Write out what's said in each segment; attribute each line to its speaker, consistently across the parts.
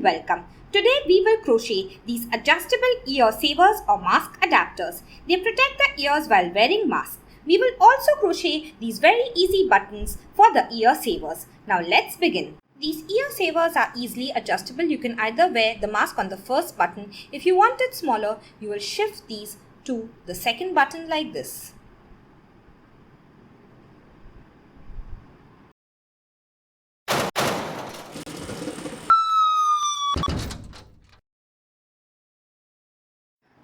Speaker 1: welcome. Today we will crochet these adjustable ear savers or mask adapters. They protect the ears while wearing masks. We will also crochet these very easy buttons for the ear savers. Now let's begin. These ear savers are easily adjustable. You can either wear the mask on the first button. If you want it smaller, you will shift these to the second button like this.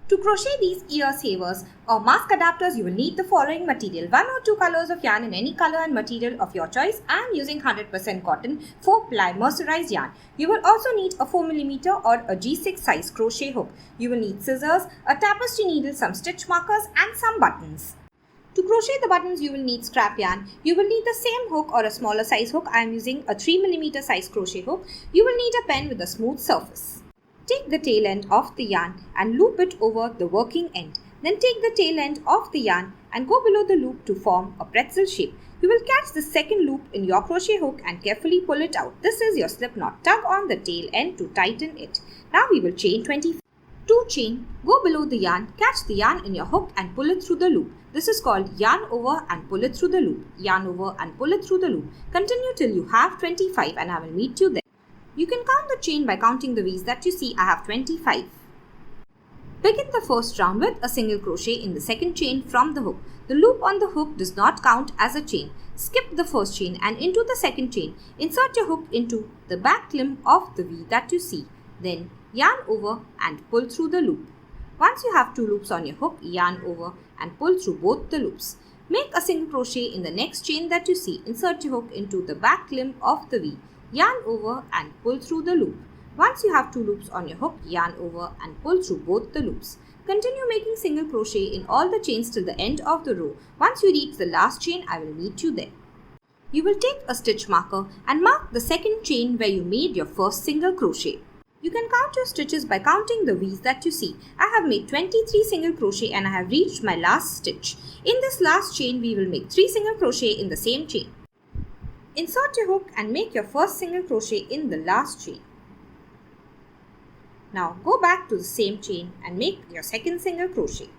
Speaker 1: To crochet these ear savers or mask adapters, you will need the following material. 1 or 2 colors of yarn in any color and material of your choice. I am using 100% cotton 4-ply mercerized yarn. You will also need a 4mm or a G6 size crochet hook. You will need scissors, a tapestry needle, some stitch markers and some buttons. To crochet the buttons, you will need scrap yarn. You will need the same hook or a smaller size hook. I am using a 3mm size crochet hook. You will need a pen with a smooth surface. Take the tail end of the yarn and loop it over the working end. Then take the tail end of the yarn and go below the loop to form a pretzel shape. You will catch the second loop in your crochet hook and carefully pull it out. This is your slip knot. Tug on the tail end to tighten it. Now we will chain 25. To chain, go below the yarn, catch the yarn in your hook and pull it through the loop. This is called yarn over and pull it through the loop. Yarn over and pull it through the loop. Continue till you have 25 and I will meet you there. You can count the chain by counting the V's that you see. I have 25. Begin the first round with a single crochet in the second chain from the hook. The loop on the hook does not count as a chain. Skip the first chain and into the second chain. Insert your hook into the back limb of the V that you see. Then yarn over and pull through the loop. Once you have 2 loops on your hook, yarn over and pull through both the loops. Make a single crochet in the next chain that you see. Insert your hook into the back limb of the V. Yarn over and pull through the loop. Once you have 2 loops on your hook, yarn over and pull through both the loops. Continue making single crochet in all the chains till the end of the row. Once you reach the last chain, I will meet you there. You will take a stitch marker and mark the second chain where you made your first single crochet. You can count your stitches by counting the V's that you see. I have made 23 single crochet and I have reached my last stitch. In this last chain, we will make 3 single crochet in the same chain. Insert your hook and make your first single crochet in the last chain. Now go back to the same chain and make your second single crochet.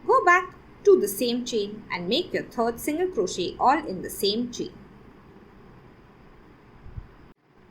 Speaker 1: Go back to the same chain and make your third single crochet all in the same chain.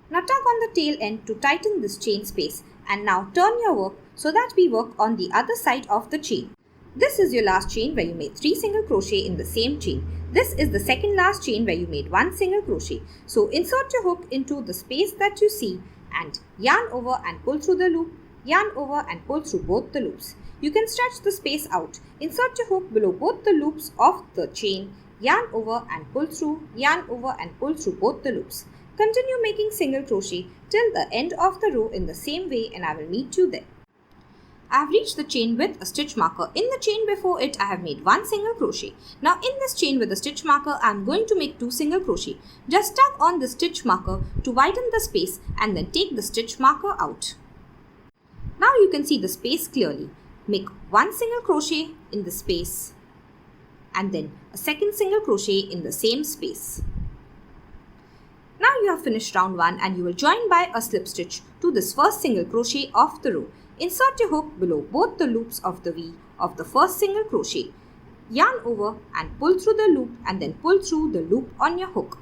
Speaker 1: Now tug on the tail end to tighten this chain space and now turn your work so that we work on the other side of the chain. This is your last chain where you made 3 single crochet in the same chain. This is the second last chain where you made 1 single crochet. So insert your hook into the space that you see and yarn over and pull through the loop, yarn over and pull through both the loops. You can stretch the space out. Insert your hook below both the loops of the chain, yarn over and pull through, yarn over and pull through both the loops. Continue making single crochet till the end of the row in the same way and I will meet you there. I have reached the chain with a stitch marker. In the chain before it, I have made 1 single crochet. Now in this chain with the stitch marker, I am going to make 2 single crochet. Just tug on the stitch marker to widen the space and then take the stitch marker out. Now you can see the space clearly. Make 1 single crochet in the space and then a second single crochet in the same space. Now you have finished round 1 and you will join by a slip stitch to this first single crochet of the row. Insert your hook below both the loops of the V of the first single crochet. Yarn over and pull through the loop and then pull through the loop on your hook.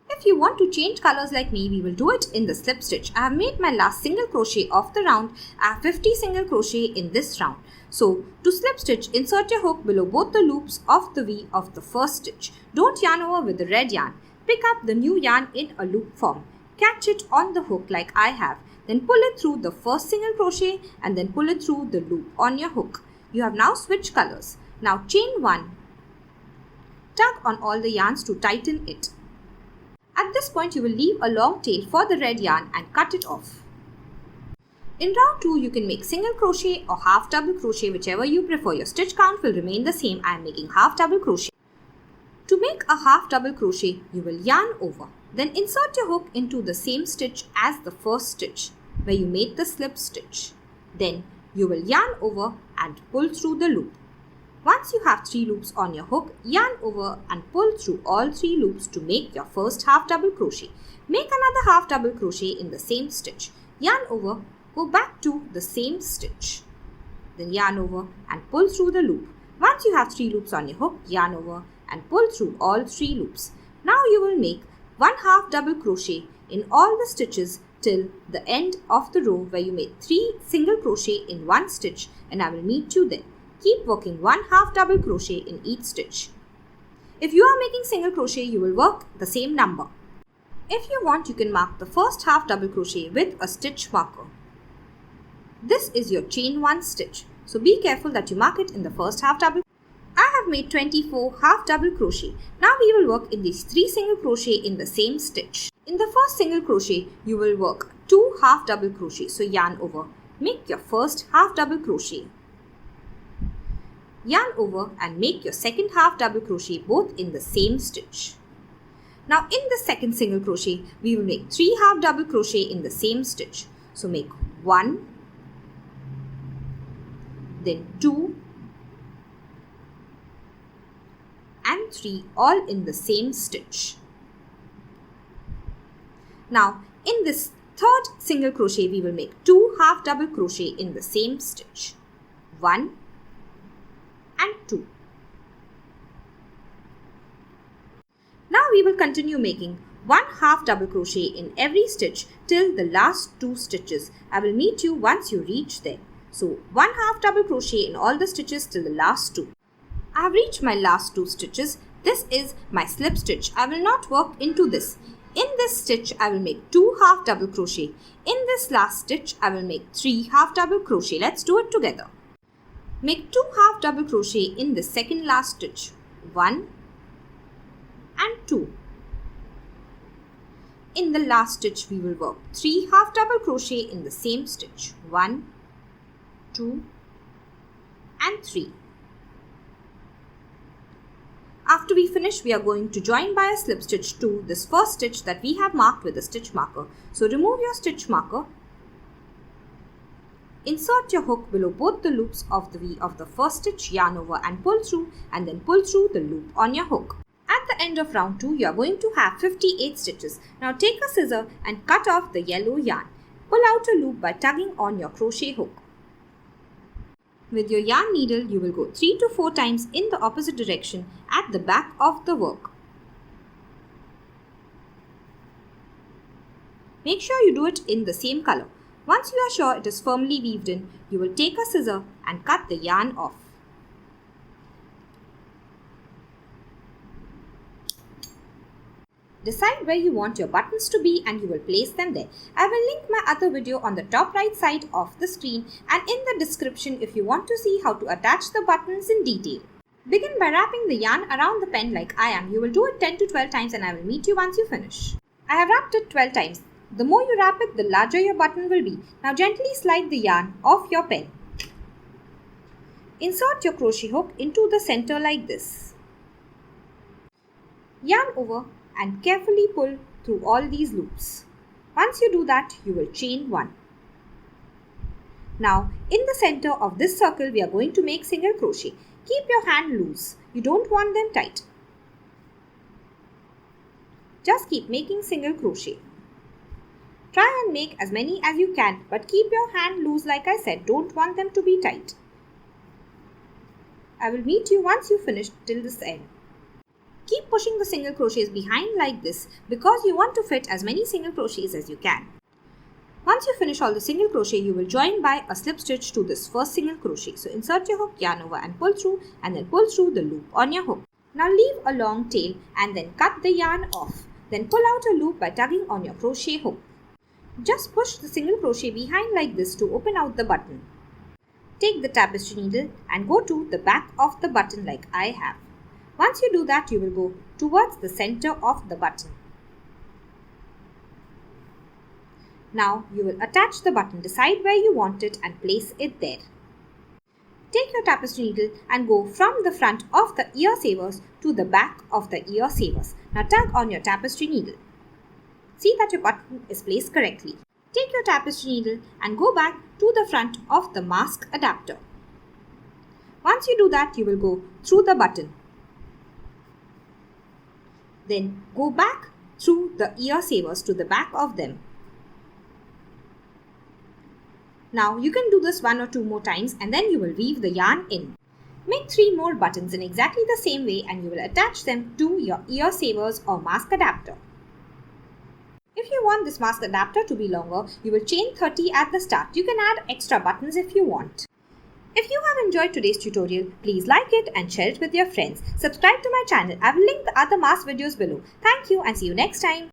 Speaker 1: If you want to change colors like me, we will do it in the slip stitch. I have made my last single crochet of the round. I have 50 single crochet in this round. So to slip stitch, insert your hook below both the loops of the V of the first stitch. Don't yarn over with the red yarn. Pick up the new yarn in a loop form. Catch it on the hook like I have. Then pull it through the first single crochet and then pull it through the loop on your hook. You have now switched colors. Now chain 1. Tug on all the yarns to tighten it. At this point you will leave a long tail for the red yarn and cut it off. In round 2 you can make single crochet or half double crochet, whichever you prefer. Your stitch count will remain the same. I am making half double crochet. To make a half double crochet, you will yarn over. Then insert your hook into the same stitch as the first stitch where you made the slip stitch. Then you will yarn over and pull through the loop. Once you have 3 loops on your hook, yarn over and pull through all 3 loops to make your first half double crochet. Make another half double crochet in the same stitch. Yarn over, go back to the same stitch. Then yarn over and pull through the loop. Once you have 3 loops on your hook, yarn over and pull through all 3 loops. Now you will make 1 half double crochet in all the stitches till the end of the row where you made 3 single crochet in one stitch, and I will meet you there. Keep working 1 half double crochet in each stitch. If you are making single crochet, you will work the same number. If you want, you can mark the first half double crochet with a stitch marker. This is your chain 1 stitch, so be careful that you mark it in the first half double. I have made 24 half double crochet. Now we will work in these 3 single crochet in the same stitch. In the first single crochet, you will work 2 half double crochet. So yarn over, make your first half double crochet. Yarn over and make your second half double crochet both in the same stitch. Now in the second single crochet, we will make 3 half double crochet in the same stitch. So make 1, then 2, and 3 all in the same stitch. Now in this third single crochet, we will make 2 half double crochet in the same stitch. 1 and 2. Now we will continue making 1 half double crochet in every stitch till the last 2 stitches. I will meet you once you reach there. So 1 half double crochet in all the stitches till the last 2. I have reached my last 2 stitches. This is my slip stitch. I will not work into this. In this stitch, I will make 2 half double crochet. In this last stitch, I will make 3 half double crochet. Let's do it together. Make 2 half double crochet in the second last stitch. 1 and 2. In the last stitch, we will work 3 half double crochet in the same stitch. 1, 2 and 3. After we finish, we are going to join by a slip stitch to this first stitch that we have marked with a stitch marker. So remove your stitch marker. Insert your hook below both the loops of the V of the first stitch, yarn over and pull through, and then pull through the loop on your hook. At the end of round 2, you are going to have 58 stitches. Now take a scissor and cut off the yellow yarn. Pull out a loop by tugging on your crochet hook. With your yarn needle, you will go 3 to 4 times in the opposite direction at the back of the work. Make sure you do it in the same color. Once you are sure it is firmly weaved in, you will take a scissor and cut the yarn off. Decide where you want your buttons to be and you will place them there. I will link my other video on the top right side of the screen and in the description if you want to see how to attach the buttons in detail. Begin by wrapping the yarn around the pen like I am. You will do it 10 to 12 times and I will meet you once you finish. I have wrapped it 12 times. The more you wrap it, the larger your button will be. Now gently slide the yarn off your pen. Insert your crochet hook into the center like this. Yarn over and carefully pull through all these loops. Once you do that, you will chain 1. Now, in the center of this circle, we are going to make single crochet. Keep your hand loose. You don't want them tight. Just keep making single crochet. Try and make as many as you can, but keep your hand loose like I said. Don't want them to be tight. I will meet you once you finish till this end. Keep pushing the single crochets behind like this because you want to fit as many single crochets as you can. Once you finish all the single crochet, you will join by a slip stitch to this first single crochet. So insert your hook, yarn over and pull through, and then pull through the loop on your hook. Now leave a long tail and then cut the yarn off. Then pull out a loop by tugging on your crochet hook. Just push the single crochet behind like this to open out the button. Take the tapestry needle and go to the back of the button like I have. Once you do that, you will go towards the center of the button. Now you will attach the button, decide where you want it and place it there. Take your tapestry needle and go from the front of the ear savers to the back of the ear savers. Now tug on your tapestry needle. See that your button is placed correctly. Take your tapestry needle and go back to the front of the mask adapter. Once you do that, you will go through the button. Then go back through the ear savers to the back of them. Now you can do this 1 or 2 more times and then you will weave the yarn in. Make 3 more buttons in exactly the same way and you will attach them to your ear savers or mask adapter. If you want this mask adapter to be longer, you will chain 30 at the start. You can add extra buttons if you want. If you have enjoyed today's tutorial, please like it and share it with your friends. Subscribe to my channel. I will link the other mask videos below. Thank you and see you next time.